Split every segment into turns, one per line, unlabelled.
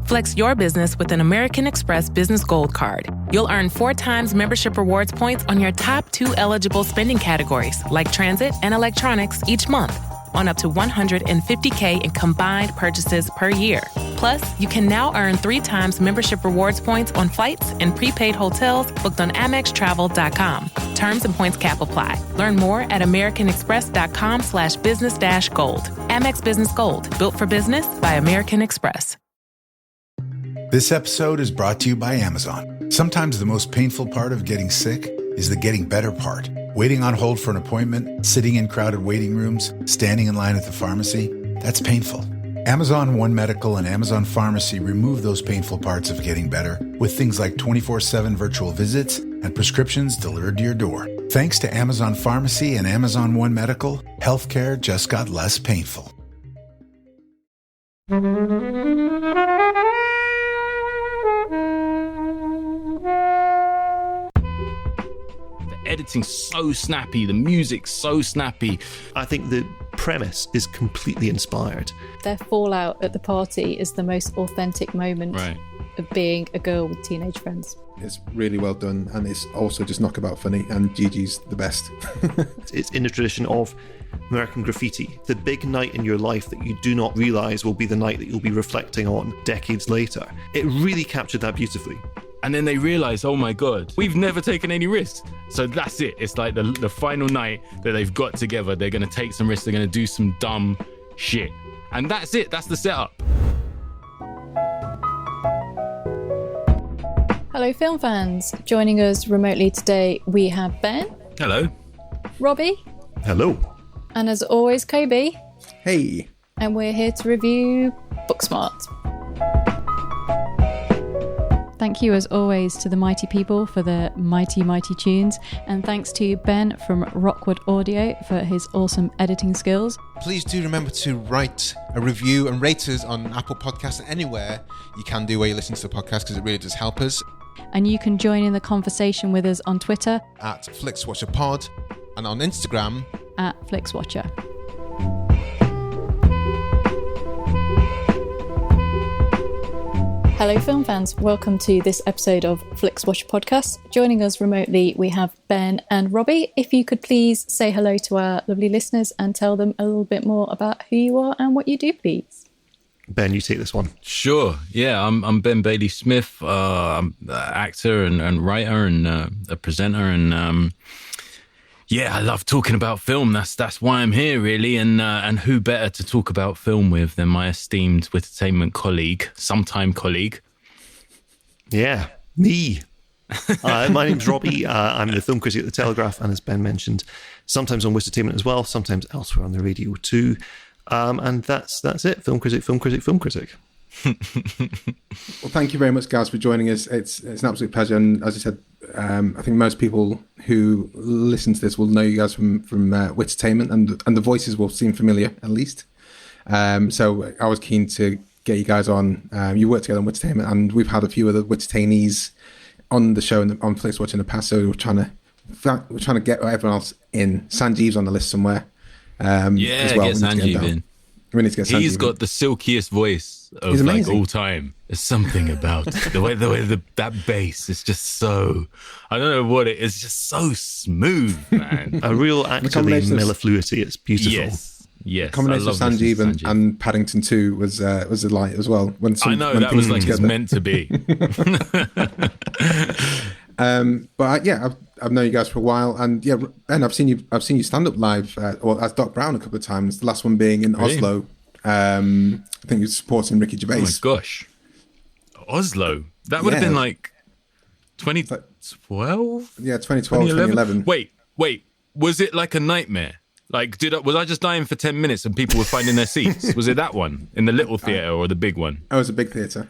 Flex your business with an American Express Business Gold Card. You'll earn 4 times membership rewards points on your top 2 eligible spending categories, like transit and electronics, each month, on up to $150K in combined purchases per year. Plus, you can now earn 3 times membership rewards points on flights and prepaid hotels booked on AmexTravel.com. Terms and points cap apply. Learn more at AmericanExpress.com/business-gold. Amex Business Gold, built for business by American Express.
This episode is brought to you by Amazon. Sometimes the most painful part of getting sick is the getting better part. Waiting on hold for an appointment, sitting in crowded waiting rooms, standing in line at the pharmacy, that's painful. Amazon One Medical and Amazon Pharmacy remove those painful parts of getting better with things like 24/7 virtual visits and prescriptions delivered to your door. Thanks to Amazon Pharmacy and Amazon One Medical, healthcare just got less painful.
Editing's so snappy, the music's so snappy.
I think the premise is completely inspired.
Their fallout at the party is the most authentic moment of being a girl with teenage friends.
It's really well done, and it's also just knockabout funny, and Gigi's the best.
It's in the tradition of American graffiti, the big night in your life that you do not realise will be the night that you'll be reflecting on decades later. It really captured that beautifully.
And then they realize, oh my God, we've never taken any risks. So that's it. It's like the final night that they've got together. They're going to take some risks. They're going to do some dumb shit. And that's it. That's the setup.
Hello, film fans. Joining us remotely today, we have Ben.
Hello.
Robbie.
Hello.
And as always, Kobe.
Hey.
And we're here to review Booksmart. Thank you, as always, to the mighty people for their mighty, mighty tunes. And thanks to Ben from Rockwood Audio for his awesome editing skills.
Please do remember to write a review and rate us on Apple Podcasts and anywhere you can do where you listen to the podcast, because it really does help us.
And you can join in the conversation with us on Twitter
at Flixwatcher Pod and on Instagram
at Flixwatcher. Hello, film fans. Welcome to this episode of Flixwatcher Podcast. Joining us remotely, we have Ben and Robbie. If you could please say hello to our lovely listeners and tell them a little bit more about who you are and what you do, please.
Ben, you take this one.
Sure. Yeah, I'm Ben Bailey Smith. I'm an actor and writer and a presenter. And yeah, I love talking about film. That's why I'm here, really. And who better to talk about film with than my esteemed wittertainment colleague, sometime colleague.
Yeah, me. My name's Robbie. I'm the film critic at The Telegraph, and as Ben mentioned, sometimes on Wittertainment as well, sometimes elsewhere on the radio too. And that's it. Film critic.
Well, thank you very much, guys, for joining us. It's an absolute pleasure. And as I said, I think most people who listen to this will know you guys from Wittertainment, and the voices will seem familiar, at least. So I was keen to get you guys on. You work together on Wittertainment, and we've had a few other Wittertainees on the show on Flixwatcher in the past. So we're trying to get everyone else in. Sanjeev's on the list somewhere. As well.
Get Sanjeev in.
We need to get Sanjeev.
He's got the silkiest voice of like all time. There's something about the way that bass is just so, I don't know what it is, just so smooth, man.
A real actorly mellifluity. It's beautiful.
Yes. The combination of Sanjeev and Paddington 2 was a delight as well. When
that was like it's meant to be.
But I've known you guys for a while, and yeah, Ben, I've seen you stand up live, as Doc Brown a couple of times. The last one being in Oslo. I think you're supporting Ricky Gervais.
Oh my gosh, Oslo. That would have been like 2012.
Yeah, 2012, 2011.
Wait. Was it like a nightmare? Like, was I just dying for 10 minutes and people were finding their seats? Was it that one in the little theatre or the big one?
Oh, it was a big theatre.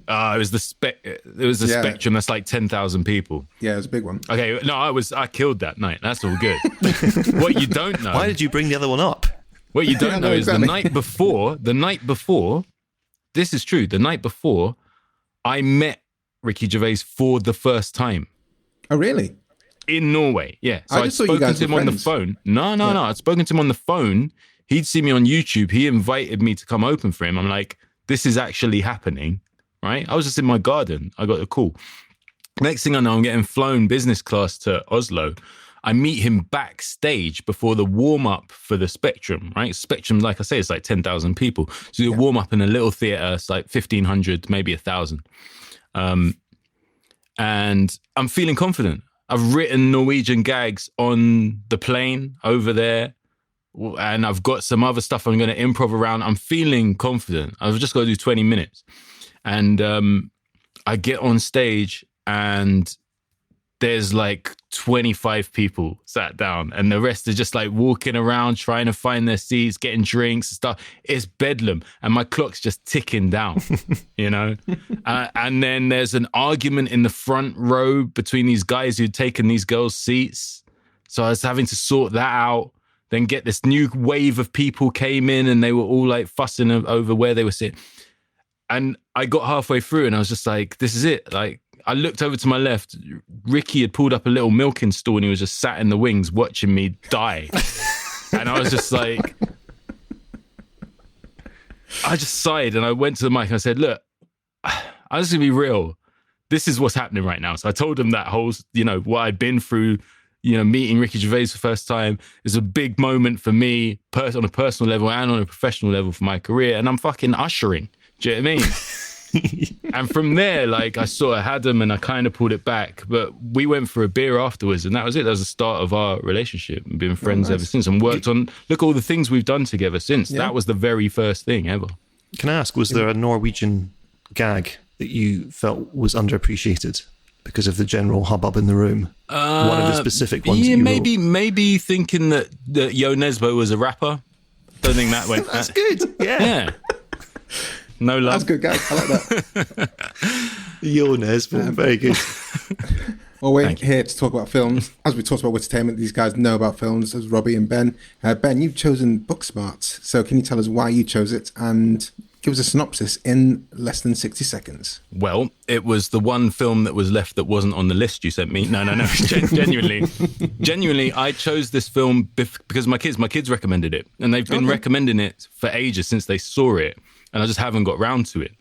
It was the Spectrum. That's like 10,000 people.
Yeah, it was a big one.
Okay, no, I killed that night. That's all good. What you don't know.
Why did you bring the other one up?
What you don't know is the night before, this is true. The night before, I met Ricky Gervais for the first time.
Oh, really?
In Norway, yeah. So I'd spoken to him on the phone. No. I'd spoken to him on the phone. He'd seen me on YouTube. He invited me to come open for him. I'm like, this is actually happening. right? I was just in my garden. I got a call. Next thing I know, I'm getting flown business class to Oslo. I meet him backstage before the warm-up for the Spectrum, right? Spectrum, like I say, it's like 10,000 people. So you warm up in a little theatre, it's like 1,500, maybe 1,000. And I'm feeling confident. I've written Norwegian gags on the plane over there, and I've got some other stuff I'm going to improv around. I'm feeling confident. I've just got to do 20 minutes. And I get on stage, and there's like 25 people sat down, and the rest are just like walking around trying to find their seats, getting drinks and stuff. It's bedlam, and my clock's just ticking down, you know? And then there's an argument in the front row between these guys who'd taken these girls' seats. So I was having to sort that out, then get this new wave of people came in, and they were all like fussing over where they were sitting. And I got halfway through, and I was just like, this is it. Like, I looked over to my left. Ricky had pulled up a little milking stool, and he was just sat in the wings watching me die. And I was just like, I just sighed, and I went to the mic and I said, look, I'm just going to be real. This is what's happening right now. So I told him that whole, you know, what I'd been through, you know, meeting Ricky Gervais for the first time is a big moment for me on a personal level and on a professional level for my career. And I'm fucking ushering. Do you know what I mean? And from there, like, I sort of had him and I kind of pulled it back. But we went for a beer afterwards, and that was it. That was the start of our relationship, and been friends ever since, and worked on, look, all the things we've done together since. Yeah. That was the very first thing ever.
Can I ask, was there a Norwegian gag that you felt was underappreciated because of the general hubbub in the room? One of the specific ones.
Yeah, maybe thinking that Yo Nesbo was a rapper. Don't think that went.
That's good. Yeah.
No love.
That's good, guys. I like that.
Yo Nesbo, very good.
Well, we're here to talk about films. As we talked about Wittertainment, these guys know about films, as Robbie and Ben. Ben, you've chosen Booksmart. So can you tell us why you chose it and give us a synopsis in less than 60 seconds?
Well, it was the one film that was left that wasn't on the list you sent me. No. Genuinely, I chose this film because my kids recommended it. And they've been recommending it for ages since they saw it. And I just haven't got round to it.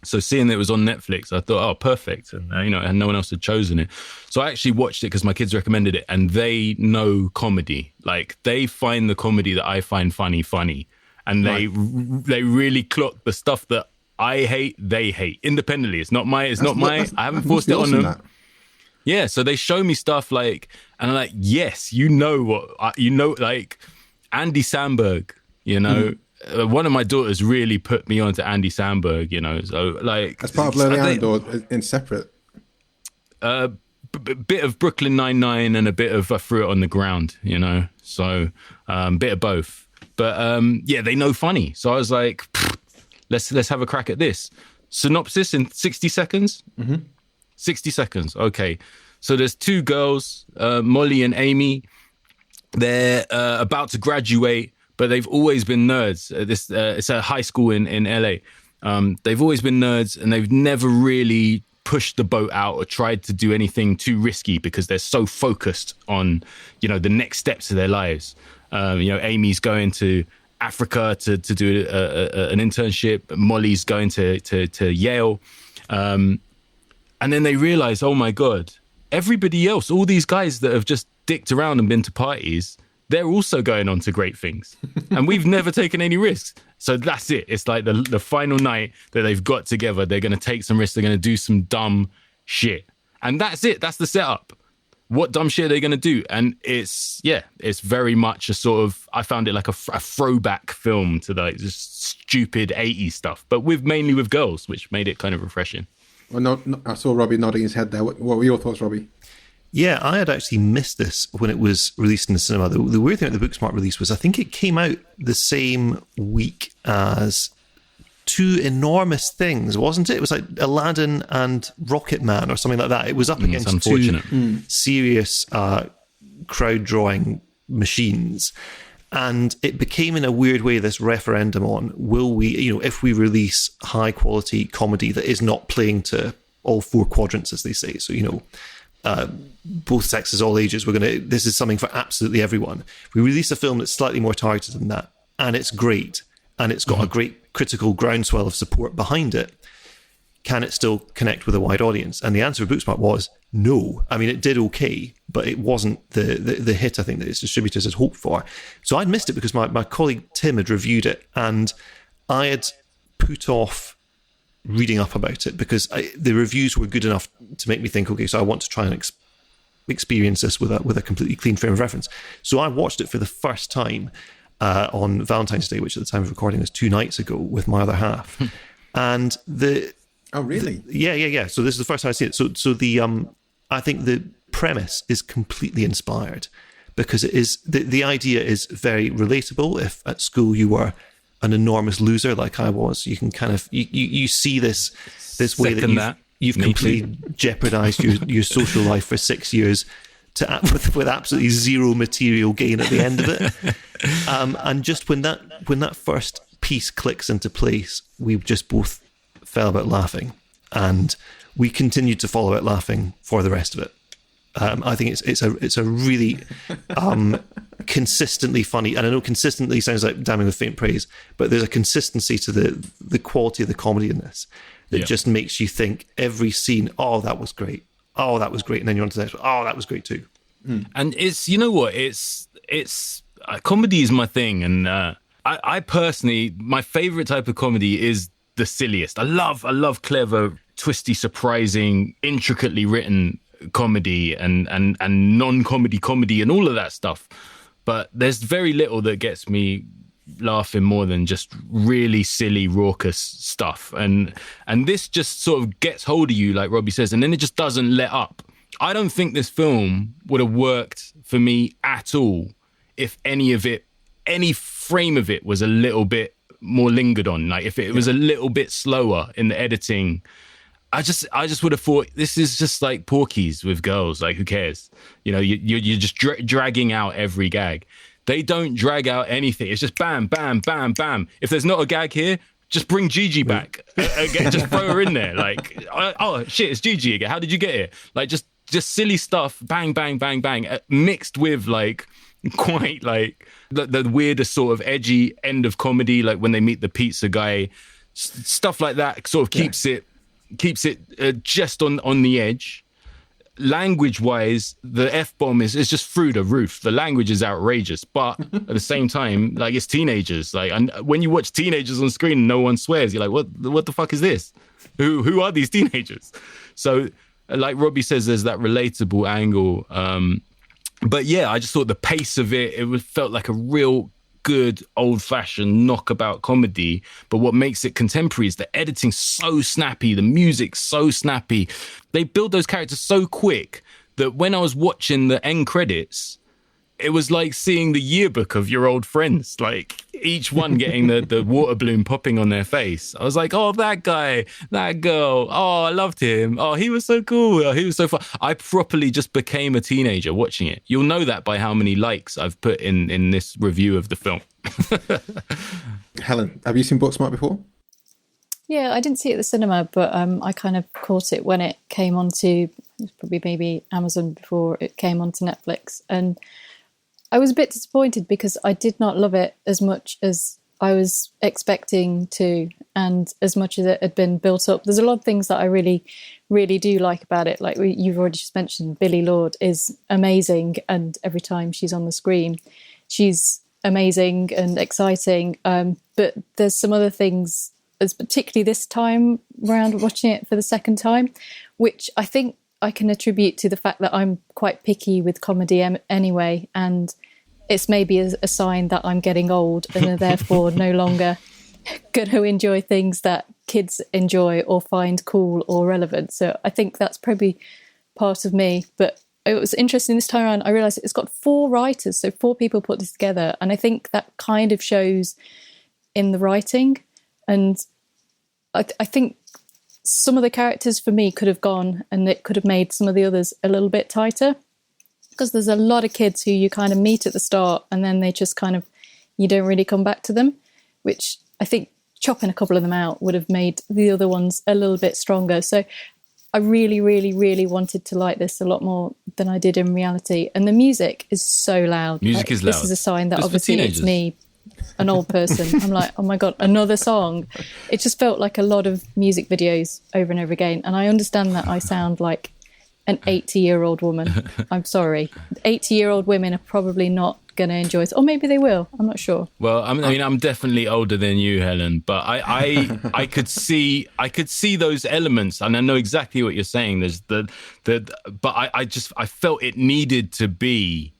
So seeing that it was on Netflix, I thought, oh, perfect. And, and no one else had chosen it. So I actually watched it because my kids recommended it, and they know comedy. Like, they find the comedy that I find funny. And they really clock the stuff that I hate, they hate independently. It's not my, I haven't forced it on them. That. Yeah. So they show me stuff like, and I'm like, yes, like Andy Samberg, one of my daughters really put me onto Andy Samberg, so like...
As part of Lonely Island or in separate?
Bit of Brooklyn Nine-Nine and a bit of I Threw It on the Ground, so bit of both. But they know funny. So I was like, let's have a crack at this. Synopsis in 60 seconds? Mm-hmm. 60 seconds, okay. So there's two girls, Molly and Amy. They're about to graduate, but they've always been nerds. It's a high school in LA. They've always been nerds, and they've never really pushed the boat out or tried to do anything too risky because they're so focused on, the next steps of their lives. Amy's going to Africa to do an internship. Molly's going to Yale. And then they realize, oh my God, everybody else, all these guys that have just dicked around and been to parties, they're also going on to great things. And we've never taken any risks. So that's it. It's like the final night that they've got together. They're going to take some risks. They're going to do some dumb shit. And that's it. That's the setup. What dumb shit are they going to do? And it's very much a sort of, I found it like a throwback film to like just stupid 80s stuff, but mainly with girls, which made it kind of refreshing.
Well, I saw Robbie nodding his head there. What were your thoughts, Robbie?
Yeah, I had actually missed this when it was released in the cinema. The weird thing about the Booksmart release was I think it came out the same week as two enormous things, wasn't it? It was like Aladdin and Rocketman or something like that. It was up against two serious crowd-drawing machines. And it became, in a weird way, this referendum on, will we, if we release high-quality comedy that is not playing to all four quadrants, as they say. So, both sexes, all ages, this is something for absolutely everyone. We release a film that's slightly more targeted than that, and it's great, and it's got a great critical groundswell of support behind it. can it still connect with a wide audience? And the answer of Booksmart was no. I mean, it did okay, but it wasn't the hit I think that its distributors had hoped for. So I'd missed it because my colleague Tim had reviewed it, and I had put off reading up about it because the reviews were good enough to make me think, okay, so I want to try and experience this with a completely clean frame of reference. So I watched it for the first time on Valentine's Day, which at the time of recording was 2 nights ago, with my other half. And
Oh, really?
Yeah. So this is the first time I see it. So the I think the premise is completely inspired because it is the idea is very relatable. If at school you were an enormous loser like I was, you can kind of you see this way that you've completely jeopardized your social life for 6 years with absolutely zero material gain at the end of it. And just when that first piece clicks into place, we just both fell about laughing, and we continued to fall about laughing for the rest of it. I think it's a really consistently funny, and I know consistently sounds like damning with faint praise, but there's a consistency to the quality of the comedy in this that just makes you think every scene, oh, that was great. Oh, that was great. And then you're on to the next one. Oh, that was great too.
And it's, you know what, it's comedy is my thing. And I personally, my favorite type of comedy is the silliest. I love clever, twisty, surprising, intricately written comedy and non-comedy comedy and all of that stuff. But there's very little that gets me laughing more than just really silly, raucous stuff. And this just sort of gets hold of you, like Robbie says, and then it just doesn't let up. I don't think this film would have worked for me at all if any frame of it was a little bit more lingered on. Like if it was a little bit slower in the editing, I just would have thought this is just like Porky's with girls. Like, who cares? You know, you're just dragging out every gag. They don't drag out anything. It's just bam, bam, bam, bam. If there's not a gag here, just bring Gigi back. Again, just throw her in there. Like, oh shit, it's Gigi again. How did you get here? Like, just silly stuff. Bang, bang, bang, bang. Mixed with like quite like the weirdest sort of edgy end of comedy, like when they meet the pizza guy. Stuff like that sort of keeps it just on the edge. Language-wise, the F-bomb is just through the roof. The language is outrageous, but at the same time, like, it's teenagers. Like, and when you watch teenagers on screen and no one swears, you're like, what the fuck is this? Who are these teenagers? So, like Robbie says, there's that relatable angle. But yeah, I just thought the pace of it felt like a real good old-fashioned knockabout comedy. But what makes it contemporary is the editing so snappy, the music so snappy. They build those characters so quick that when I was watching the end credits, it was like seeing the yearbook of your old friends, like each one getting the water balloon popping on their face. I was like, oh, that guy, that girl, oh, I loved him. Oh, he was so cool. Oh, he was so fun. I properly just became a teenager watching it. You'll know that by how many likes I've put in this review of the film.
Helen, have you seen Booksmart before?
Yeah, I didn't see it at the cinema, but I kind of caught it when it came onto, probably maybe Amazon before it came onto Netflix. And I was a bit disappointed because I did not love it as much as I was expecting to, and as much as it had been built up. There's a lot of things that I really, really do like about it. Like you've already just mentioned, Billie Lourd is amazing, and every time she's on the screen, she's amazing and exciting. But there's some other things, as particularly this time around watching it for the second time, which I think I can attribute to the fact that I'm quite picky with comedy anyway, and it's maybe a sign that I'm getting old and are therefore no longer going to enjoy things that kids enjoy or find cool or relevant. So I think that's probably part of me. But it was interesting this time around, I realised it's got 4 writers, so 4 people put this together, and I think that kind of shows in the writing. And I think some of the characters for me could have gone, and it could have made some of the others a little bit tighter, because there's a lot of kids who you kind of meet at the start and then they just kind of, you don't really come back to them, which I think chopping a couple of them out would have made the other ones a little bit stronger. So I really, really, really wanted to like this a lot more than I did in reality. And the music is so loud.
Music is loud.
This is a sign that
Just
obviously it's me an old person. I'm like, oh my God, another song. It just felt like a lot of music videos over and over again. And I understand that I sound like an 80-year-old woman. I'm sorry. 80-year-old women are probably not going to enjoy it. Or maybe they will. I'm not sure.
Well, I mean, I'm definitely older than you, Helen, but I could see those elements, and I know exactly what you're saying. There's but I felt it needed to be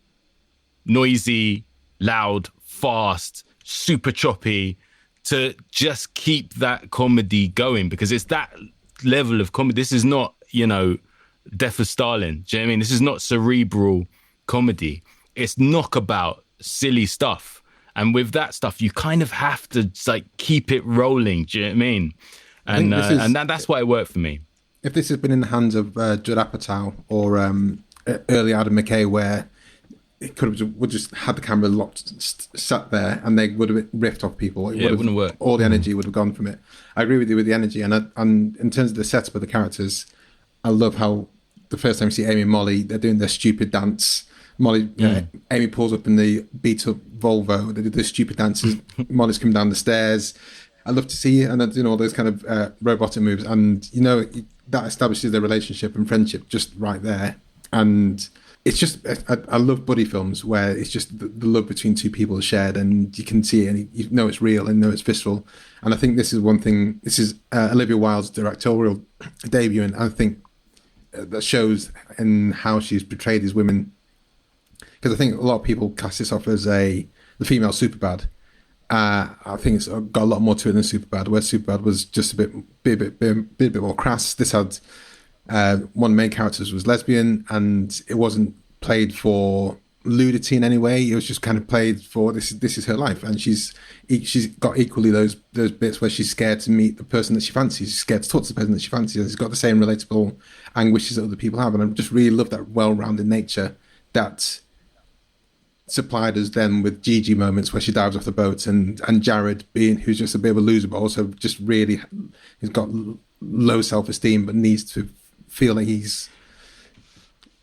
noisy, loud, fast, super choppy to just keep that comedy going, because it's that level of comedy. This is not, Death of Stalin. Do you know what I mean? This is not cerebral comedy. It's knockabout, silly stuff. And with that stuff, you kind of have to keep it rolling. Do you know what I mean? And that's why it worked for me.
If this had been in the hands of Judd Apatow or early Adam McKay, where it would just had the camera locked, sat there, and they would have riffed off people. It wouldn't have worked. All the energy would have gone from it. I agree with you with the energy, and in terms of the setup of the characters, I love how the first time you see Amy and Molly, they're doing their stupid dance. Amy pulls up in the beat-up Volvo. They do the stupid dances. Molly's coming down the stairs. I love to see, and they're doing all those kind of robotic moves, and that establishes their relationship and friendship just right there. And it's just, I love buddy films where it's just the love between two people is shared, and you can see it, and you know it's real, and know it's visceral. And I think this is one thing. This is Olivia Wilde's directorial debut, and I think that shows in how she's portrayed these women. Because I think a lot of people cast this off as the female Superbad. I think it's got a lot more to it than Superbad, where Superbad was just a bit more crass. This had one of the main characters was lesbian, and it wasn't played for nudity in any way. It was just kind of played for this is her life, and she's got equally those bits where she's scared to meet the person that she fancies. She's scared to talk to the person that she fancies. And she's got the same relatable anguishes that other people have, and I just really love that well-rounded nature that supplied us then with Gigi moments where she dives off the boat, and Jared who's just a bit of a loser, but also just really he's got low self-esteem but needs to feel like he's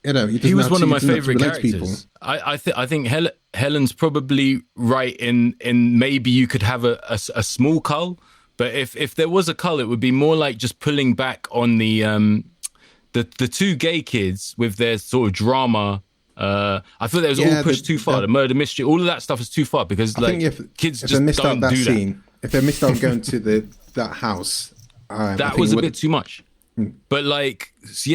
he
was one of my favorite characters. I think Helen's probably right in maybe you could have a small cull, but if there was a cull, it would be more like just pulling back on the two gay kids with their sort of drama. I thought that was all pushed too far. The murder mystery, all of that stuff is too far, because kids just don't do that.
If they missed out going to that house,
that was a bit too much. But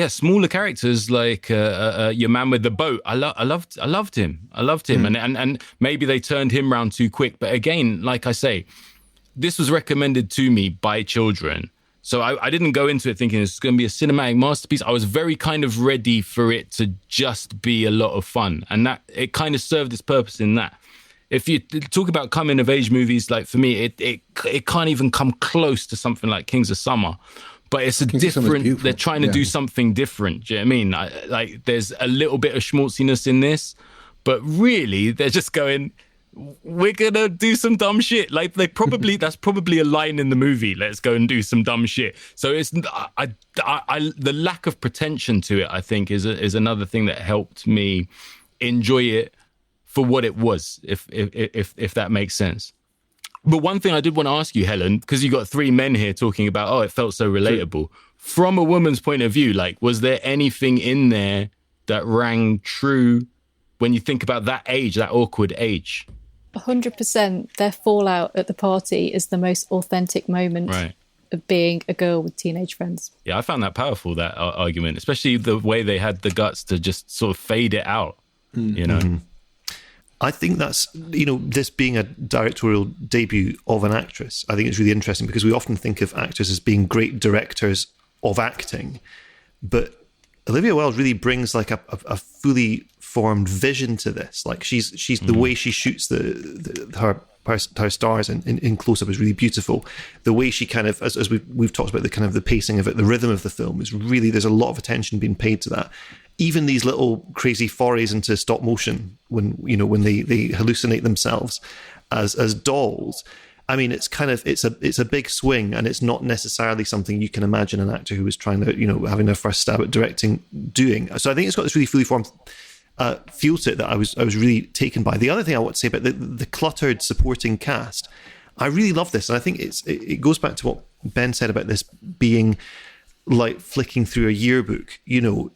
smaller characters like your man with the boat. I loved him. And maybe they turned him round too quick. But again, like I say, this was recommended to me by children. So I didn't go into it thinking it's going to be a cinematic masterpiece. I was very kind of ready for it to just be a lot of fun. And that it kind of served its purpose in that. If you talk about coming of age movies, like for me, it can't even come close to something like Kings of Summer. But it's they're trying to do something different. Do you know what I mean? There's a little bit of schmaltziness in this, but really they're just going, we're going to do some dumb shit. That's probably a line in the movie. Let's go and do some dumb shit. So it's, the lack of pretension to it, I think is another thing that helped me enjoy it for what it was, if that makes sense. But one thing I did want to ask you, Helen, because you got three men here talking about, it felt so relatable. From a woman's point of view, was there anything in there that rang true when you think about that age, that awkward age?
100%. Their fallout at the party is the most authentic moment of being a girl with teenage friends. Yeah,
I found that powerful, that argument, especially the way they had the guts to just sort of fade it out,
Mm-hmm. I think that's, this being a directorial debut of an actress, I think it's really interesting, because we often think of actors as being great directors of acting, but Olivia Wilde really brings a fully formed vision to this. She's the way she shoots her stars in close up is really beautiful. The way she kind of, as we've talked about, the kind of the pacing of it, the rhythm of the film is really, there's a lot of attention being paid to that. Even these little crazy forays into stop motion when they hallucinate themselves as dolls. I mean, it's a big swing, and it's not necessarily something you can imagine an actor who was trying to, having their first stab at directing doing. So I think it's got this really fully formed feel to it that I was really taken by. The other thing I want to say about the cluttered supporting cast, I really love this, and I think it goes back to what Ben said about this being like flicking through a yearbook. You know,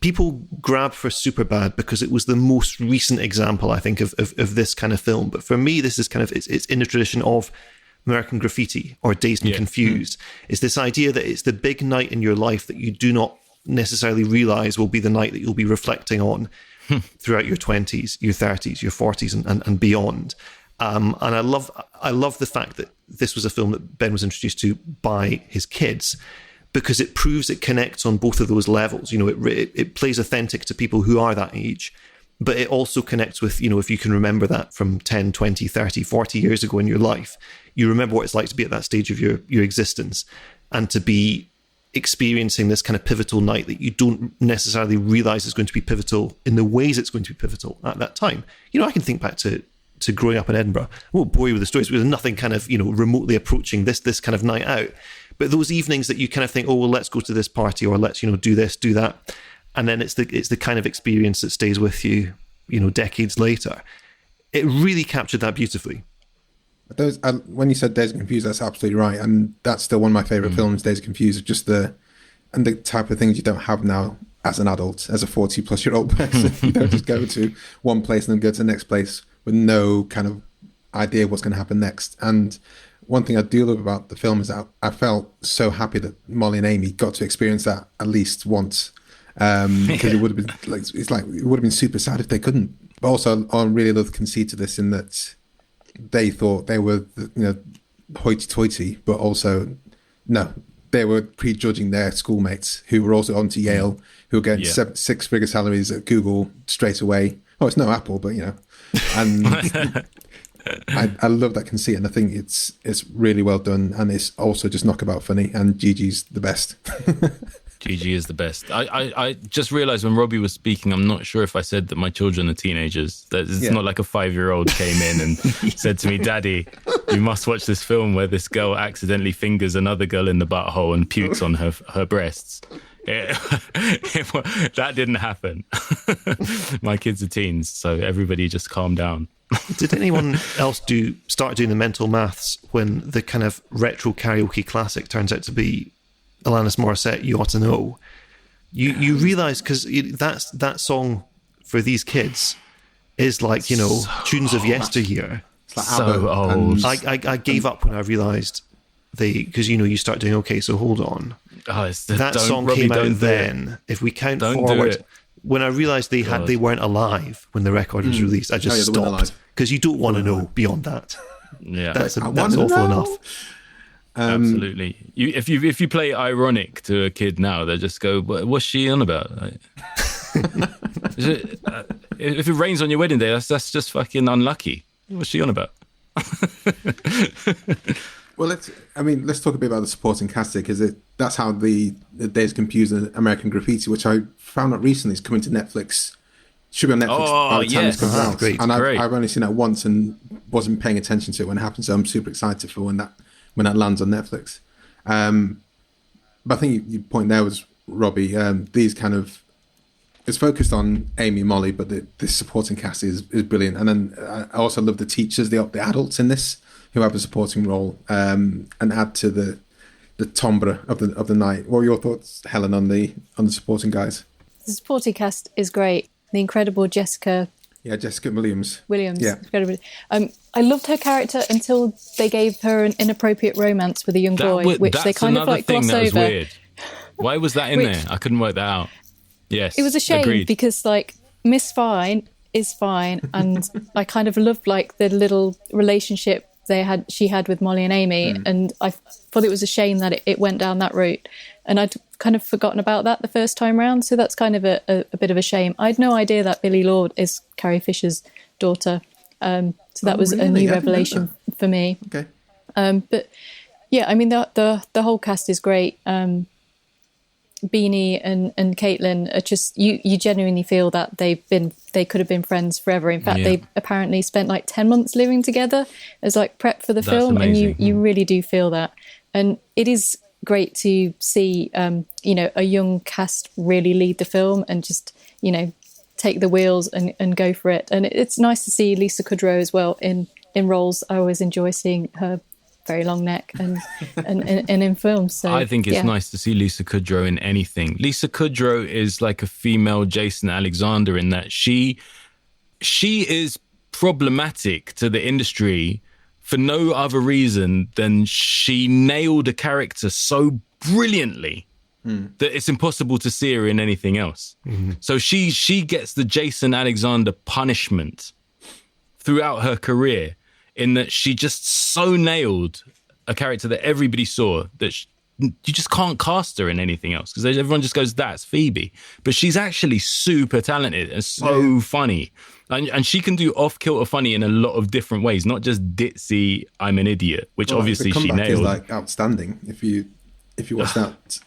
people grab for Superbad because it was the most recent example, I think, of this kind of film. But for me, this is kind of it's in the tradition of American Graffiti or Dazed and Confused. It's this idea that it's the big night in your life that you do not necessarily realize will be the night that you'll be reflecting on throughout your 20s, your 30s, your 40s, and beyond. And I love the fact that this was a film that Ben was introduced to by his kids, because it proves it connects on both of those levels. You know, it plays authentic to people who are that age, but it also connects with, you know, if you can remember that from 10, 20, 30, 40 years ago in your life, you remember what it's like to be at that stage of your existence and to be experiencing this kind of pivotal night that you don't necessarily realize is going to be pivotal in the ways it's going to be pivotal at that time. You know, I can think back to growing up in Edinburgh. I won't bore you with the stories. There was nothing kind of, you know, remotely approaching this kind of night out. But those evenings that you kind of think, oh, well, let's go to this party, or let's, you know, do this, do that. And then it's the kind of experience that stays with you, you know, decades later. It really captured that beautifully.
Those, when you said Days of Confused, that's absolutely right. And that's still one of my favourite films, Days of Confused, just the type of things you don't have now as an adult, as a 40-plus-year-old person. You don't just go to one place and then go to the next place with no kind of idea what's going to happen next. And one thing I do love about the film is that I felt so happy that Molly and Amy got to experience that at least once, because it would have been it would have been super sad if they couldn't. But also, I really love the conceit of this in that they thought they were, you know, hoity-toity, but also no, they were prejudging their schoolmates who were also on to Yale, who were getting six-figure salaries at Google straight away. Oh, it's no Apple, but, you know. And I love that conceit, and I think it's really well done, and it's also just knockabout funny, and Gigi's the best.
Gigi is the best. I just realised when Robbie was speaking, I'm not sure if I said that my children are teenagers. It's not like a 5-year-old came in and said to me, Daddy, you must watch this film where this girl accidentally fingers another girl in the butthole and pukes on her breasts. That didn't happen. My kids are teens, so everybody just calm down.
Did anyone else start doing the mental maths when the kind of retro karaoke classic turns out to be Alanis Morissette, You Ought to Know? You realise, because that song for these kids is like, you know, tunes of yesteryear.
It's like
so old.
I gave up when I realised because, you know, you start doing, okay, so hold on. That song came out then. If we count forward, when I realised they weren't alive when the record was released, I just stopped, because you don't want to know beyond that.
Yeah,
that's awful enough.
Absolutely. If you play Ironic to a kid now, they just go, "What's she on about?" If it rains on your wedding day, that's just fucking unlucky. What's she on about?
Well, let's talk a bit about the supporting cast, because that's how the Days Confused and American Graffiti, which I found out recently, is coming to Netflix. Should be on Netflix by the time it comes out.
Great.
And I've only seen that once and wasn't paying attention to it when it happened, so I'm super excited for when that lands on Netflix. But I think your point there was, Robbie, these kind of, it's focused on Amy, Molly, but the supporting cast is brilliant. And then I also love the teachers, the adults in this, who have a supporting role, and add to the timbre of the night. What were your thoughts, Helen, on the supporting guys?
The supporting cast is great. The incredible Jessica
Williams. Yeah.
Incredible. I loved her character until they gave her an inappropriate romance with a young boy, which they kind of like gloss over.
Weird. Why was that in there? I couldn't work that out. Yes,
it was a shame.
Agreed.
Because like Miss Fine is fine, and I kind of loved like the little relationship she had with Molly and Amy, and I thought it was a shame that it went down that route, and I'd kind of forgotten about that the first time round, so that's kind of a bit of a shame. I had no idea that Billie Lourd is Carrie Fisher's daughter, so that was really? A new revelation for me.
Okay.
But yeah, I mean the whole cast is great. Beanie and Kaitlyn are just, you genuinely feel that they could have been friends forever. In fact, they apparently spent like 10 months living together as like prep for the film.
Amazing.
And you really do feel that. And it is great to see, a young cast really lead the film and just, take the wheels and go for it. And it's nice to see Lisa Kudrow as well in roles. I always enjoy seeing her very long neck and in films. So
I think it's nice to see Lisa Kudrow in anything. Lisa Kudrow is like a female Jason Alexander in that she is problematic to the industry for no other reason than she nailed a character so brilliantly that it's impossible to see her in anything else. So she gets the Jason Alexander punishment throughout her career, in that she just so nailed a character that everybody saw that you just can't cast her in anything else, because everyone just goes, that's Phoebe. But she's actually super talented and so funny. And she can do off-kilter funny in a lot of different ways, not just ditzy, I'm an idiot, which obviously she nailed.
Is like outstanding if you watch that.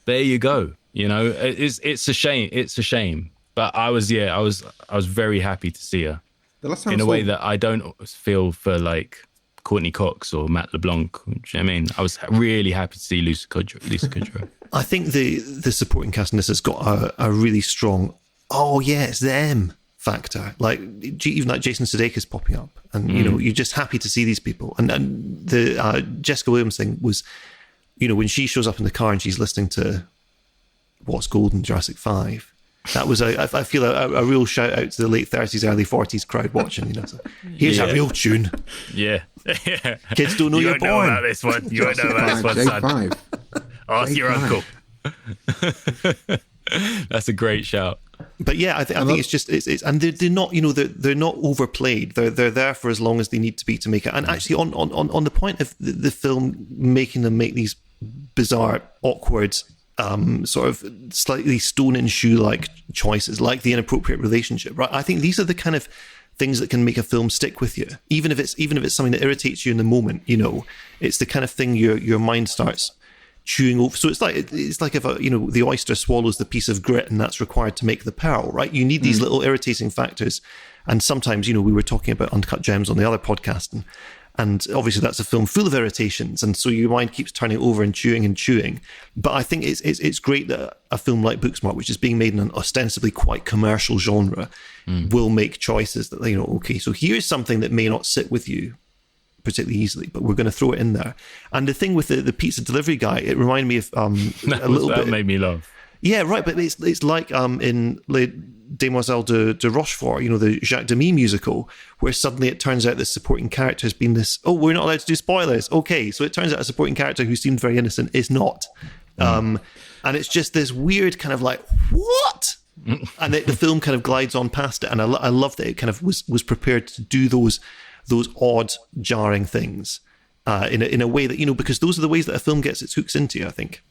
There you go. You know, it's a shame. It's a shame. But I was very happy to see her.
The last time
in a way that I don't feel for like Courtney Cox or Matt LeBlanc. Do you know what I mean? I was really happy to see Lisa Kudrow.
I think the supporting cast in this has got a really strong, oh yeah, it's them factor. Like even like Jason Sudeikis popping up, and you know, you're just happy to see these people. And the Jessica Williams thing was, you know, when she shows up in the car and she's listening to What's Golden, Jurassic 5. That was I feel a real shout out to the late 30s, early 40s crowd watching. You know, so here's a real tune.
Yeah.
Kids don't know you're born.
You don't know about this one. You don't know about this one, son. Ask your uncle. That's a great shout.
But yeah, I think it's just it's and they're not, you know, they're not overplayed. They're there for as long as they need to be to make it. And actually, on the point of the film making them make these bizarre, awkward, sort of slightly stone and shoe like choices, like the inappropriate relationship, right? I think these are the kind of things that can make a film stick with you, even if it's something that irritates you in the moment. You know, it's the kind of thing your mind starts chewing over. So it's like if the oyster swallows the piece of grit, and that's required to make the pearl, right? You need these little irritating factors, and sometimes, you know, we were talking about Uncut Gems on the other podcast, and obviously that's a film full of irritations, and so your mind keeps turning over and chewing. But I think it's great that a film like Booksmart, which is being made in an ostensibly quite commercial genre, will make choices that, you know, okay, so here's something that may not sit with you particularly easily, but we're going to throw it in there. And the thing with the pizza delivery guy, it reminded me of a little bit.
That made me laugh.
Yeah, right. But it's like in Les Demoiselles de Rochefort, you know, the Jacques Demy musical, where suddenly it turns out the supporting character has been this, oh, we're not allowed to do spoilers. Okay, so it turns out a supporting character who seemed very innocent is not. And it's just this weird kind of like, what? And the film kind of glides on past it. And I love that it kind of was prepared to do those odd, jarring things in a way that, you know, because those are the ways that a film gets its hooks into you, I think.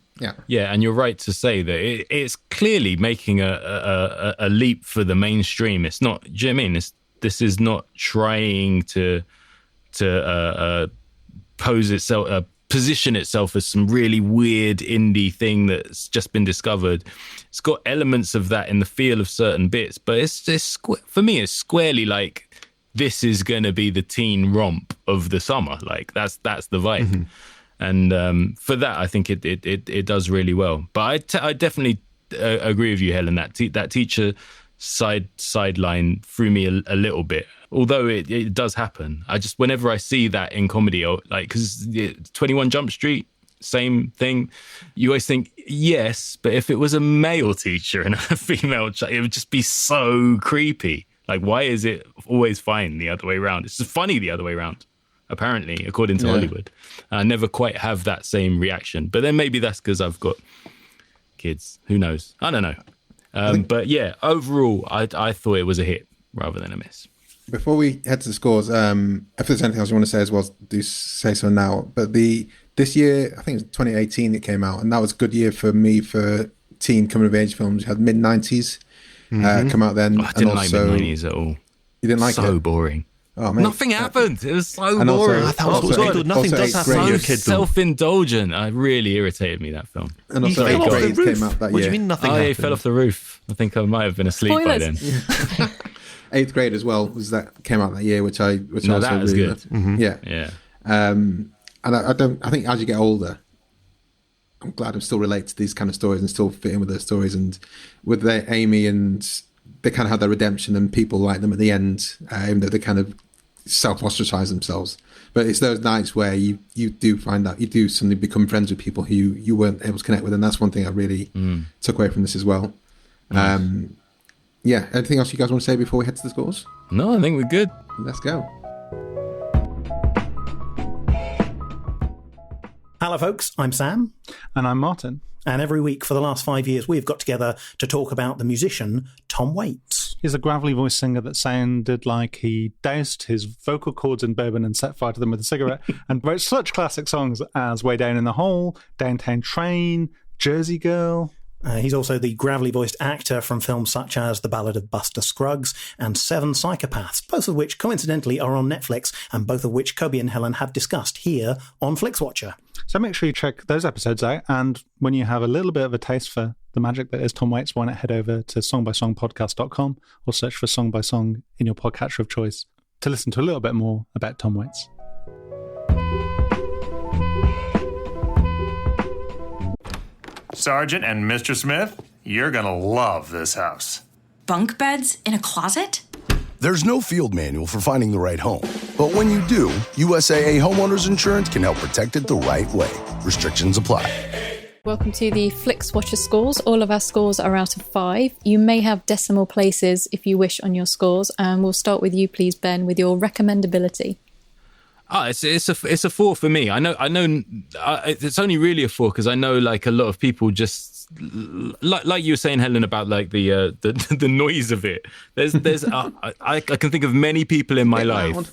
Yeah, and you're right to say that it's clearly making a leap for the mainstream. It's not, do you know what I mean? This is not trying to position itself as some really weird indie thing that's just been discovered. It's got elements of that in the feel of certain bits, but it's for me, it's squarely like, this is going to be the teen romp of the summer. Like that's the vibe. And for that, I think it does really well. But I definitely agree with you, Helen. That teacher sideline threw me a little bit. Although it does happen. Whenever I see that in comedy, like, because 21 Jump Street, same thing. You always think, yes, but if it was a male teacher and a female child, it would just be so creepy. Like, why is it always fine the other way around? It's funny the other way around, apparently, according to Hollywood. I never quite have that same reaction. But then maybe that's because I've got kids. Who knows? I don't know. But yeah, overall, I thought it was a hit rather than a miss.
Before we head to the scores, if there's anything else you want to say as well, do say so now. But this year, I think it was 2018 it came out, and that was a good year for me for teen coming-of-age films. You had mid-90s come out then.
I didn't like mid-90s at all.
You didn't like it?
So boring.
Oh, mate.
Nothing happened. It was so boring.
Nothing does happen.
So self-indulgent. It really irritated me, that film.
And also,
fell off the roof.
Came out that
What
year.
do you mean nothing
He
happened?
fell off the roof. I think I might have been asleep by then.
8th Grade as well came out that year, which I
that was
really
good.
loved.
Yeah.
And I think as you get older, I'm glad I'm still related to these kind of stories and still fit in with those stories. And with Amy and they kind of have their redemption and people like them at the end, even though they kind of self-ostracize themselves. But it's those nights where you do find that you do suddenly become friends with people who you weren't able to connect with, and that's one thing I really took away from this as well. Yeah, anything else you guys want to say before we head to the scores?
No, I think we're good.
Let's go.
Hello folks, I'm Sam.
And I'm Martin.
And every week for the last 5 years, we've got together to talk about the musician Tom Waits.
He's a gravelly voiced singer that sounded like he doused his vocal cords in bourbon and set fire to them with a cigarette and wrote such classic songs as Way Down in the Hole, Downtown Train, Jersey Girl.
He's also the gravelly voiced actor from films such as The Ballad of Buster Scruggs and Seven Psychopaths, both of which coincidentally are on Netflix and both of which Kobe and Helen have discussed here on Flixwatcher.
So make sure you check those episodes out, and when you have a little bit of a taste for the magic that is Tom Waits, why not head over to songbysongpodcast.com or search for Song by Song in your podcatcher of choice to listen to a little bit more about Tom Waits.
Sergeant and Mr. Smith, you're gonna love this house.
Bunk beds in a closet?
There's no field manual for finding the right home. But when you do, USAA Homeowners Insurance can help protect it the right way. Restrictions apply.
Welcome to the Flixwatcher scores. All of our scores are out of 5. You may have decimal places if you wish on your scores. And we'll start with you, please, Ben, with your recommendability.
It's a 4 for me. I know. It's only really a 4 because I know like a lot of people just like you were saying, Helen, about like the noise of it. I can think of many people in my life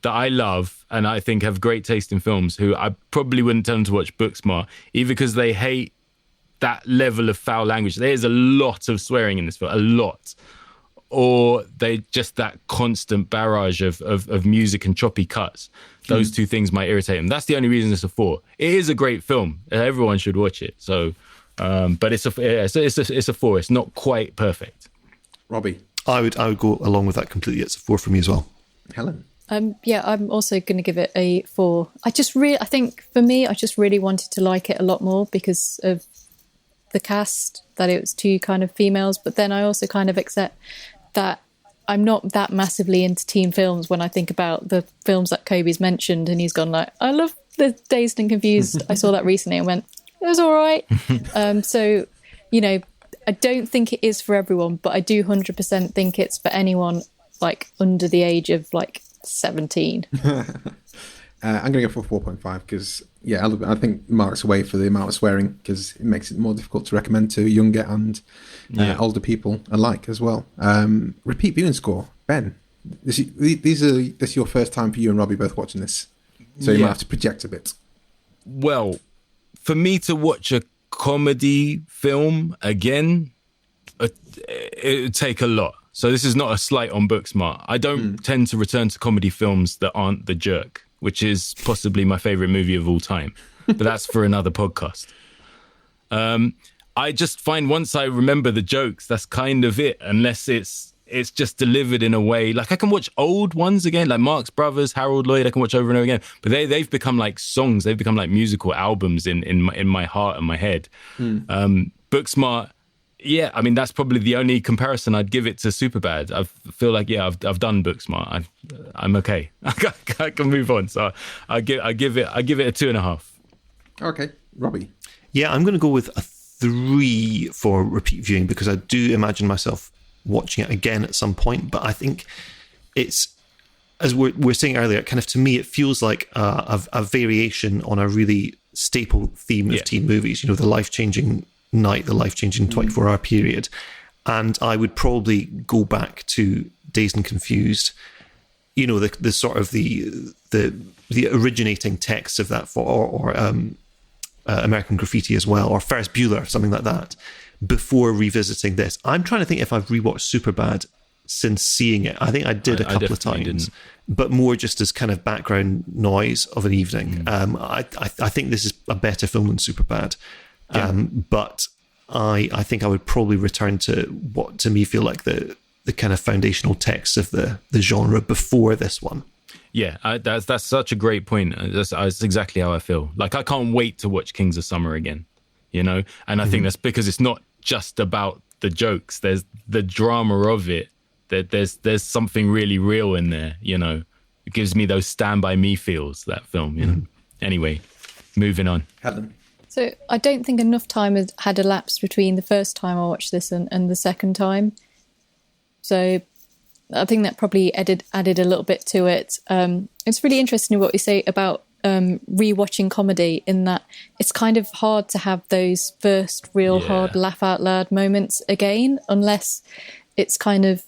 that I love and I think have great taste in films who I probably wouldn't tell them to watch Booksmart, either because they hate that level of foul language. There's a lot of swearing in this film, a lot. Or they just that constant barrage of music and choppy cuts. Those two things might irritate them. That's the only reason it's a 4. It is a great film. Everyone should watch it. So, but it's a 4. It's not quite perfect.
Robbie,
I would go along with that completely. It's a 4 for me as well.
Helen.
Yeah, I'm also going to give it a 4. I think for me, I just really wanted to like it a lot more because of the cast, that it was 2 kind of females. But then I also kind of accept that I'm not that massively into teen films when I think about the films that Kobe's mentioned, and he's gone like, I love the Dazed and Confused. I saw that recently and went, it was all right. So, you know, I don't think it is for everyone, but I do 100% think it's for anyone like under the age of like 17.
I'm going to go for 4.5 because, yeah, I think Mark's away for the amount of swearing because it makes it more difficult to recommend to younger and older people alike as well. Repeat viewing score. Ben, this is your first time for you and Robbie both watching this, so you might have to project a bit.
Well, for me to watch a comedy film again, it would take a lot. So this is not a slight on Booksmart. I don't tend to return to comedy films that aren't The Jerk, which is possibly my favourite movie of all time. But that's for another podcast. I just find once I remember the jokes, that's kind of it, unless it's just delivered in a way. Like I can watch old ones again, like Marx Brothers, Harold Lloyd, I can watch over and over again. But they've become like songs. They've become like musical albums in my heart and my head. Booksmart, yeah, I mean, that's probably the only comparison I'd give it to Superbad. I feel like, yeah, I've done Booksmart. I'm okay. I can move on. So I give it a 2.5.
Okay, Robbie.
Yeah, I'm going to go with a 3 for repeat viewing because I do imagine myself watching it again at some point. But I think it's, as we're saying earlier, kind of to me, it feels like a variation on a really staple theme of teen movies. You know, the life-changing night, the life-changing 24-hour period. And I would probably go back to Dazed and Confused, you know, the sort of the originating text of that, or American Graffiti as well, or Ferris Bueller, something like that, before revisiting this. I'm trying to think if I've rewatched Superbad since seeing it. I think I did a couple of times, but more just as kind of background noise of an evening. I think this is a better film than Superbad. But I think I would probably return to what to me feel like the kind of foundational texts of the genre before this one.
Yeah, that's such a great point. That's exactly how I feel. Like I can't wait to watch Kings of Summer again, you know? And I think that's because it's not just about the jokes. There's the drama of it. There's something really real in there, you know. It gives me those Stand By Me feels, that film, you know. Anyway, moving on.
Helen.
So I don't think enough time had elapsed between the first time I watched this and the second time. So I think that probably added a little bit to it. It's really interesting what you say about rewatching comedy, in that it's kind of hard to have those first real hard laugh out loud moments again, unless it's kind of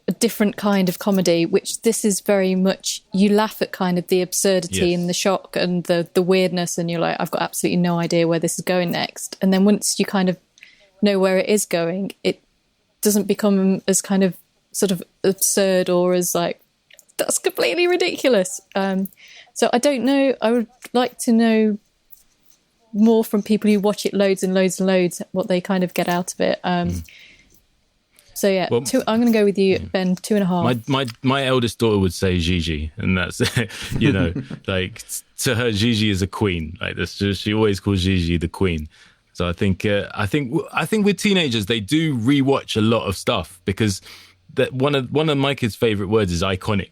a different kind of comedy, which this is very much, you laugh at kind of the absurdity and the shock and the weirdness, and you're like, I've got absolutely no idea where this is going next. And then once you kind of know where it is going, it doesn't become as kind of sort of absurd or as like, that's completely ridiculous. So I don't know. I would like to know more from people who watch it loads and loads and loads, what they kind of get out of it. So yeah, well, I'm going to go with you, Ben, 2.5.
My eldest daughter would say Gigi, and that's, you know, like to her, Gigi is a queen. Like this, she always calls Gigi the queen. So I think with teenagers, they do rewatch a lot of stuff, because that one of my kids' favorite words is iconic.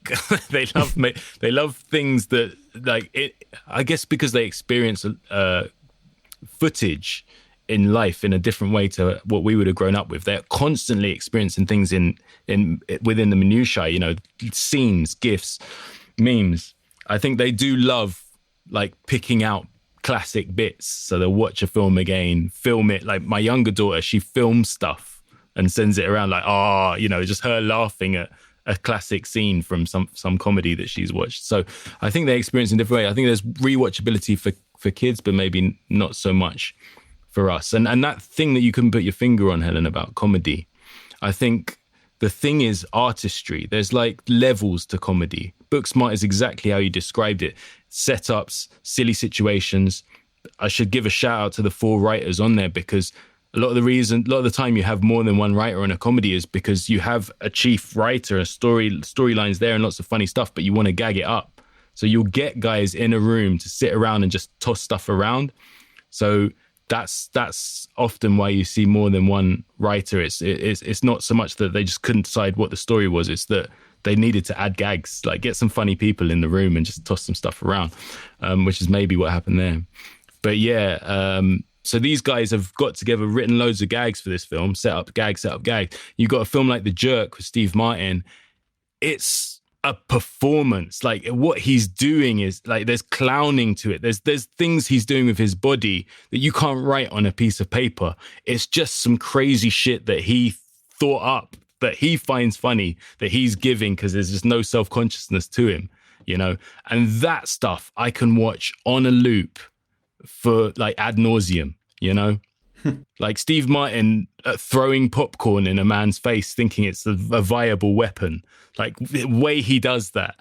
they love things that, like, it, I guess because they experience footage in life in a different way to what we would have grown up with. They're constantly experiencing things in within the minutiae, you know, scenes, gifs, memes. I think they do love, like, picking out classic bits. So they'll watch a film again, film it. Like my younger daughter, she films stuff and sends it around, like, you know, just her laughing at a classic scene from some comedy that she's watched. So I think they experience in different ways. I think there's rewatchability for kids, but maybe not so much for us. And that thing that you couldn't put your finger on, Helen, about comedy, I think the thing is artistry. There's like levels to comedy. Booksmart is exactly how you described it. Setups, silly situations. I should give a shout out to the 4 writers on there, because a lot of the time you have more than one writer on a comedy is because you have a chief writer, a storylines there and lots of funny stuff, but you want to gag it up. So you'll get guys in a room to sit around and just toss stuff around. So that's often why you see more than one writer. It's not so much that they just couldn't decide what the story was. It's that they needed to add gags, like get some funny people in the room and just toss some stuff around, which is maybe what happened there. But yeah, so these guys have got together, written loads of gags for this film, set up gag. You've got a film like The Jerk with Steve Martin. It's a performance. Like what he's doing is like, there's clowning to it. There's things he's doing with his body that you can't write on a piece of paper. It's just some crazy shit that he thought up, that he finds funny, that he's giving because there's just no self-consciousness to him, you know? And that stuff I can watch on a loop for like ad nauseum, you know? Like Steve Martin throwing popcorn in a man's face thinking it's a viable weapon. Like the way he does that,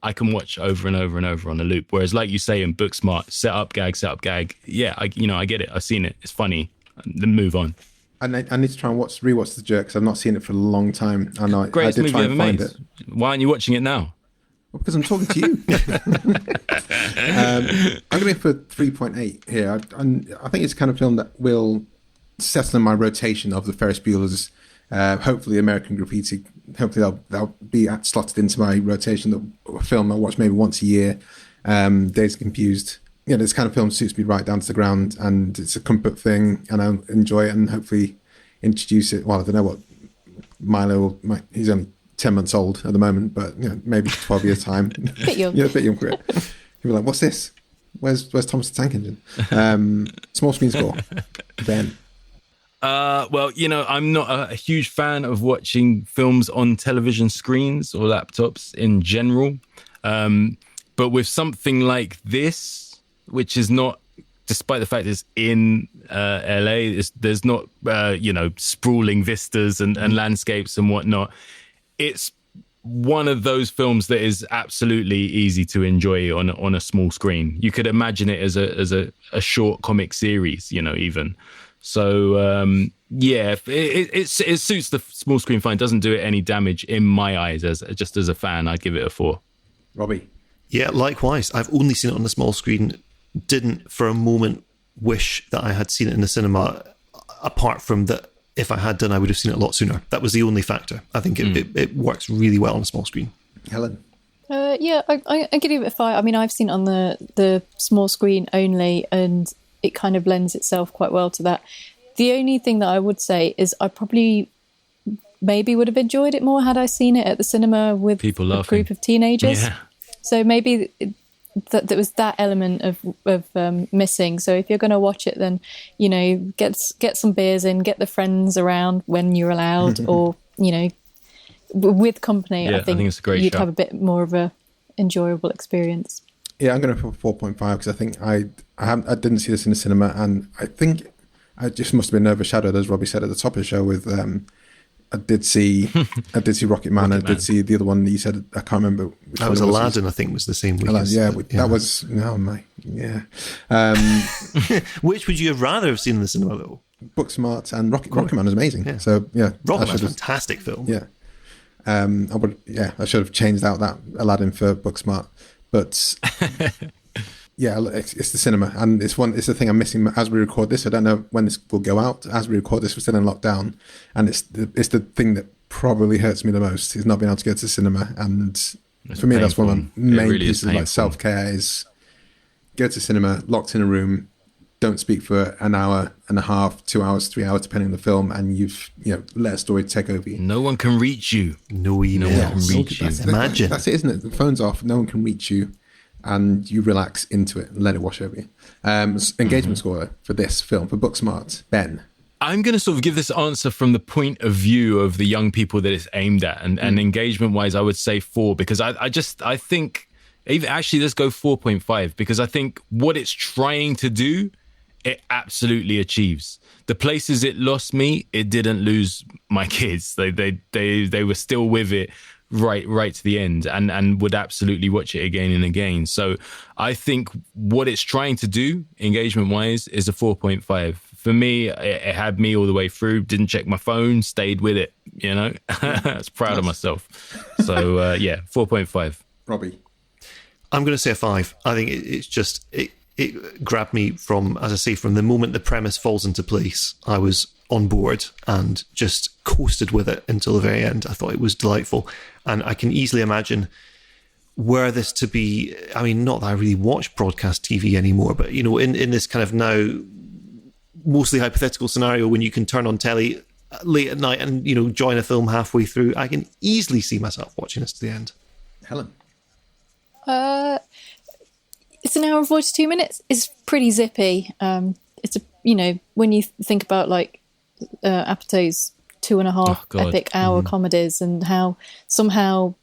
I can watch over and over and over on a loop. Whereas like you say in Booksmart, set up gag. Yeah, I get it. I've seen it. It's funny. Then move on.
I need to try and rewatch The Jerk because I've not seen it for a long time. And I
Greatest
did try
movie
and
ever
find
made.
it.
Why aren't you watching it now?
Well, because I'm talking to you. I'm going to go for 3.8 here. I think it's the kind of film that will settle in my rotation of the Ferris Bueller's, hopefully American Graffiti. Hopefully they'll be slotted into my rotation, the film I watch maybe once a year. Dazed and Confused. You know, this kind of film suits me right down to the ground, and it's a comfort thing, and I enjoy it, and hopefully introduce it. Well, I don't know what Milo, he's only 10 months old at the moment, but you know, maybe 12 years time.
Bit young.
Yeah, a bit young for it. He'll be like, what's this? Where's Thomas the Tank Engine? Small screen score. Ben.
Well, you know, I'm not a huge fan of watching films on television screens or laptops in general. But with something like this, which is not, despite the fact it's in LA, there's not, sprawling vistas and landscapes and whatnot. It's one of those films that is absolutely easy to enjoy on a small screen. You could imagine it as a short comic series, you know, even. So, it suits the small screen fine. Doesn't do it any damage in my eyes. As a fan, I'd give it a 4.
Robbie?
Yeah, likewise. I've only seen it on the small screen. Didn't for a moment wish that I had seen it in the cinema, apart from that if I had done, I would have seen it a lot sooner. That was the only factor. I think it works really well on a small screen.
Helen?
Yeah, I give it a 5. I mean, I've seen it on the small screen only, and it kind of lends itself quite well to that. The only thing that I would say is I probably maybe would have enjoyed it more had I seen it at the cinema with a group of teenagers.
Yeah.
So maybe there was that element of missing. So if you're going to watch it, then, you know, get some beers in, get the friends around when you're allowed, or, you know, with company.
Yeah,
I think
it's a great
you'd
show.
have a bit more of a enjoyable experience.
Yeah, I'm going to put 4.5 because I think I didn't see this in the cinema, and I think I just must have been overshadowed, as Robbie said at the top of the show, with I did see Rocket Man. I did see the other one that you said. I can't remember.
That was Aladdin. I think was the same week.
That was
Which would you have rather have seen in the cinema though?
Booksmart and Rocket Man was amazing. Yeah. So yeah,
Rocket Man's a fantastic film.
Yeah. I should have changed out that Aladdin for Booksmart, but yeah, it's the cinema, and it's the thing I'm missing as we record this. I don't know when this will go out. As we record this, we're still in lockdown, and it's the thing that probably hurts me the most is not being able to go to the cinema. And for me, that's one of the main pieces of like self-care is go to cinema, locked in a room, don't speak for an hour and a half, 2 hours, 3 hours, depending on the film, and you've let a story take over you.
No one can reach you.
No email can reach you. Imagine.
That's it, isn't it? The phone's off, no one can reach you, and you relax into it and let it wash over you. Engagement score for this film, for Booksmart, Ben.
I'm going to sort of give this answer from the point of view of the young people that it's aimed at, and engagement-wise, I would say 4, because I think, even actually, let's go 4.5, because I think what it's trying to do, it absolutely achieves. The places it lost me, it didn't lose my kids. They were still with it right to the end, and would absolutely watch it again and again. So I think what it's trying to do, engagement-wise, is a 4.5. For me, it had me all the way through. Didn't check my phone, stayed with it. You know, I was proud of myself. So 4.5.
Robbie,
I'm going to say a 5. I think it's just it grabbed me from, as I say, from the moment the premise falls into place. I was on board and just coasted with it until the very end. I thought it was delightful, and I can easily imagine were this to be. I mean, not that I really watch broadcast TV anymore, but in this kind of now mostly hypothetical scenario when you can turn on telly late at night and join a film halfway through, I can easily see myself watching this to the end.
Helen,
it's an hour and 42 minutes. It's pretty zippy. It's when you think about like Apatow's 2.5 epic hour comedies, and how somehow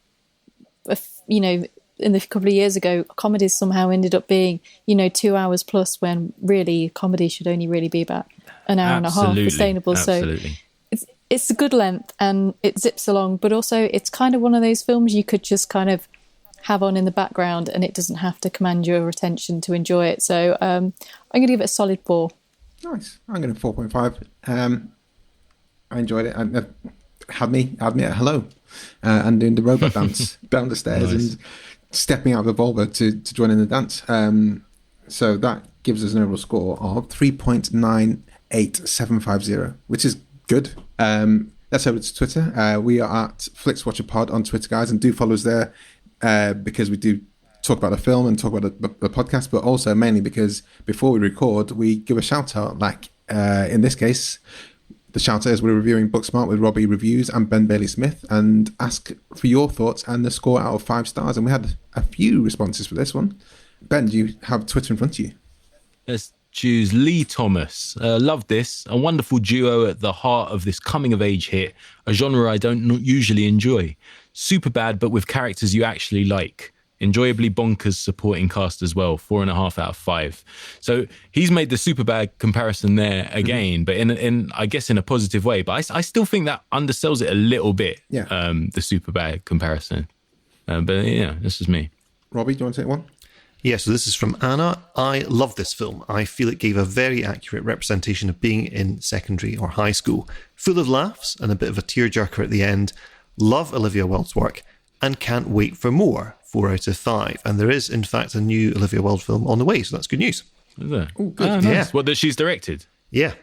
in the couple of years ago, comedies somehow ended up being 2 hours plus, when really comedy should only really be about an hour and a half sustainable.
Absolutely.
So it's a good length and it zips along, but also it's kind of one of those films you could just kind of have on in the background and it doesn't have to command your attention to enjoy it. So I'm going to give it a solid 4.
Nice. I'm going to 4.5. I enjoyed it. Had me at hello and doing the robot dance down the stairs and stepping out of the Volvo to join in the dance. So that gives us an overall score of 3.98750, which is good. Let's over to Twitter. We are at Flixwatcher Pod on Twitter, guys, and do follow us there because we do talk about the film and talk about the podcast, but also mainly because before we record, we give a shout out. Like in this case, the shout out is we're reviewing Booksmart with Robbie Reviews and Ben Bailey Smith, and ask for your thoughts and the score out of 5 stars. And we had a few responses for this one. Ben, do you have Twitter in front of you?
Let's choose Lee Thomas. Love this. A wonderful duo at the heart of this coming of age hit, a genre I don't usually enjoy. Superbad, but with characters you actually like. Enjoyably bonkers supporting cast as well. 4.5 out of 5. So he's made the Superbad comparison there again, but in I guess in a positive way. But I still think that undersells it a little bit.
Yeah.
The Superbad comparison. But yeah, this is me.
Robbie, do you want to take one?
Yeah, so this is from Anna. I love this film. I feel it gave a very accurate representation of being in secondary or high school. Full of laughs and a bit of a tearjerker at the end. Love Olivia Wilde's work and can't wait for more. 4 out of 5. And there is, in fact, a new Olivia Wilde film on the way, so that's good news.
Is there?
Oh, good.
Oh, nice.
Yeah.
What, that she's directed?
Yeah.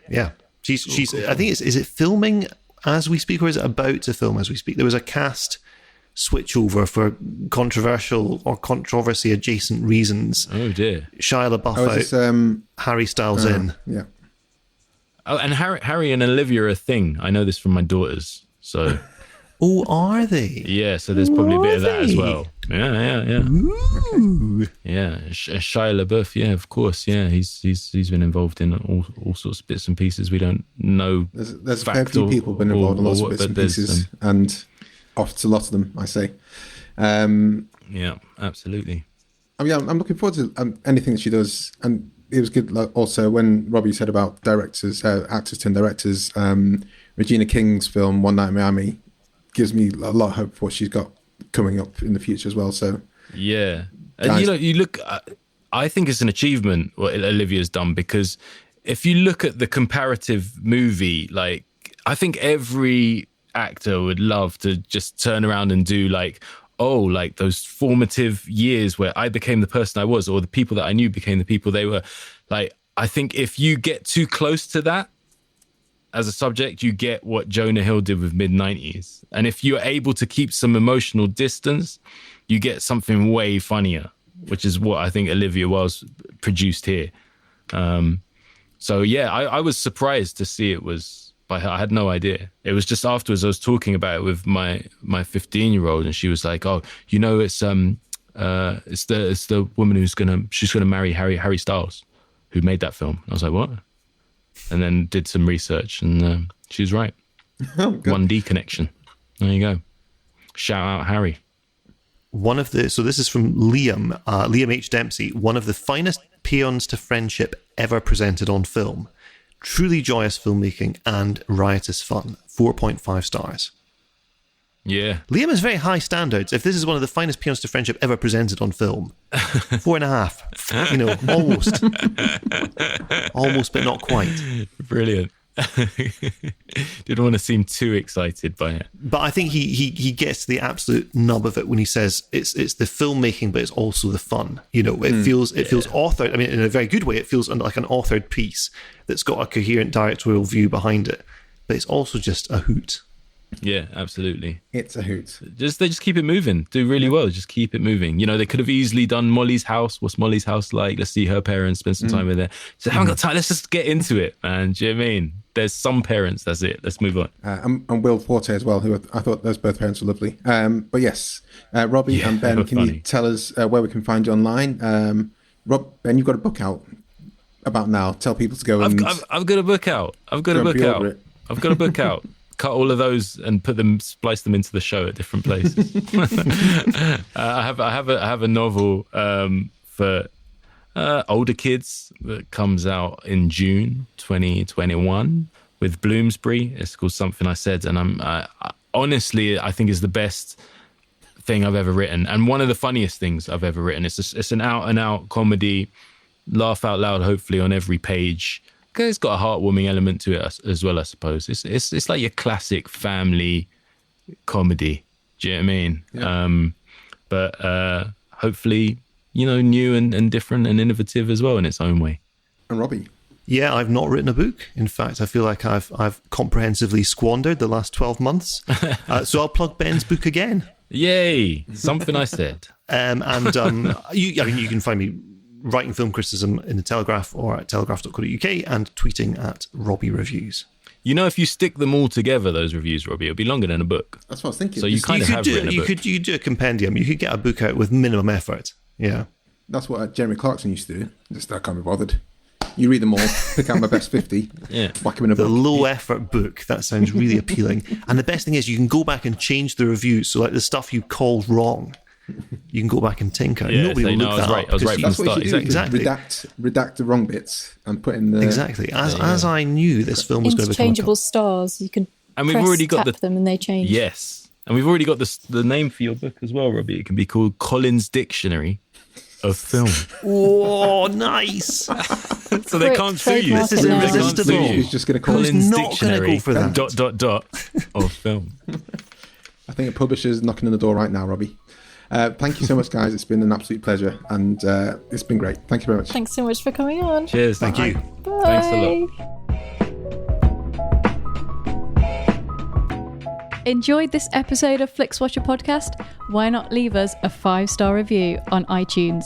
She's. I think is it filming as we speak, or is it about to film as we speak? There was a cast switchover for controversial or controversy adjacent reasons.
Oh dear.
Shia LaBeouf out, Harry Styles in.
Yeah.
Oh, and Harry and Olivia are a thing. I know this from my daughters. So.
Oh, are they?
Yeah, so there's probably a bit of that as well. Yeah.
Ooh.
Yeah, Shia LaBeouf. Yeah, of course. Yeah, he's been involved in all sorts of bits and pieces. We don't know.
There's a fair few people been involved in lots of bits and pieces, and off to lots of them, I say.
Yeah, absolutely.
I mean, I'm looking forward to anything that she does, and it was good. Like, also, when Robbie said about directors, actors turned directors, Regina King's film One Night in Miami gives me a lot of hope for what she's got coming up in the future as well. So
yeah, and you look. I think it's an achievement what Olivia's done, because if you look at the comparative movie, like I think every actor would love to just turn around and do like those formative years where I became the person I was, or the people that I knew became the people they were. Like, I think if you get too close to that as a subject, you get what Jonah Hill did with mid-90s. And if you're able to keep some emotional distance, you get something way funnier, which is what I think Olivia Wilde produced here. So yeah, I was surprised to see it was by her. I had no idea. It was just afterwards I was talking about it with my 15-year-old, and she was like, "Oh, you know, it's the woman she's gonna marry Harry Styles, who made that film." I was like, "What?" And then did some research, and she was right. 1D connection. There you go. Shout out Harry.
So this is from Liam H. Dempsey. One of the finest paeans to friendship ever presented on film. Truly joyous filmmaking and riotous fun. 4.5 stars.
Yeah.
Liam has very high standards. If this is one of the finest paeans to friendship ever presented on film, 4.5. You know, almost. Almost, but not quite.
Brilliant. Didn't want to seem too excited by it.
But I think he gets to the absolute nub of it when he says it's the filmmaking, but it's also the fun. You know, it feels authored. I mean, in a very good way, it feels like an authored piece that's got a coherent directorial view behind it. But it's also just a hoot.
Yeah, absolutely.
It's a hoot.
They just keep it moving. Do really well. Just keep it moving. You know, they could have easily done Molly's house. What's Molly's house like? Let's see her parents, spend some time with her. So I haven't got time. Let's just get into it, man. Do you know what I mean? There's some parents. That's it. Let's move on.
And Will Forte as well, who I thought those both parents were lovely. But yes, Robbie and Ben, can you tell us where we can find you online? Ben, you've got a book out about now. Tell people to go and...
I've got a book out. I've got a book out. Cut all of those and splice them into the show at different places. I have a novel for older kids that comes out in June 2021 with Bloomsbury. It's called Something I Said, and honestly, I think is the best thing I've ever written, and one of the funniest things I've ever written. It's an out and out comedy, laugh out loud, hopefully on every page. It's got a heartwarming element to it as well, I suppose. It's like your classic family comedy. Do you know what I mean? Yeah. But hopefully, you know, new and different and innovative as well in its own way.
And Robbie?
Yeah, I've not written a book. In fact, I feel like I've comprehensively squandered the last 12 months. So I'll plug Ben's book again.
Yay! Something I Said.
You can find me writing film criticism in the Telegraph or at telegraph.co.uk and tweeting at Robbie Reviews.
You know, if you stick them all together, those reviews, Robbie, it'll be longer than a book.
That's what I was thinking.
So you kind of have written a book.
You could do a compendium. You could get a book out with minimum effort. Yeah.
That's what Jeremy Clarkson used to do. Just I can't be bothered. You read them all, pick out my best 50, whack them in a book.
The low effort book. That sounds really appealing. And the best thing is you can go back and change the reviews. So like the stuff you called wrong, you can go back and tinker.
Yeah,
nobody will look that up.
I was right from the start.
Exactly. Redact the wrong bits and put in the...
Exactly. As I knew this film was going to become...
Interchangeable stars. You can tap them and they change.
Yes. And we've already got the name for your book as well, Robbie. It can be called Colin's Dictionary of Film.
Oh, nice.
So they can't sue you.
This is irresistible.
Who's just going to call
Colin's
not going to go for that. ...
of film.
I think a publisher's knocking on the door right now, Robbie. Thank you so much, guys. It's been an absolute pleasure, and it's been great. Thank you very much.
Thanks so much for coming on.
Cheers. Thank you.
Bye.
Thanks a lot.
Enjoyed this episode of Flixwatcher podcast? Why not leave us a 5-star review on iTunes?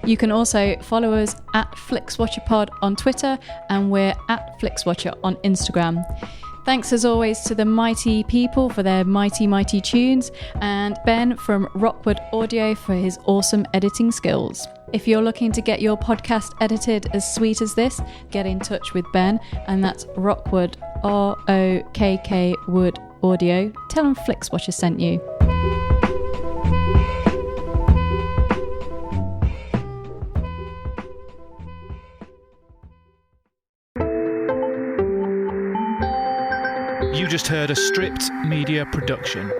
You can also follow us at FlixWatcherPod on Twitter, and we're at FlixWatcher on Instagram. Thanks as always to the mighty people for their mighty, mighty tunes, and Ben from Rockwood Audio for his awesome editing skills. If you're looking to get your podcast edited as sweet as this, get in touch with Ben, and that's Rockwood, ROKK Wood Audio. Tell them Flixwatcher sent you.
You just heard a Stripped Media production.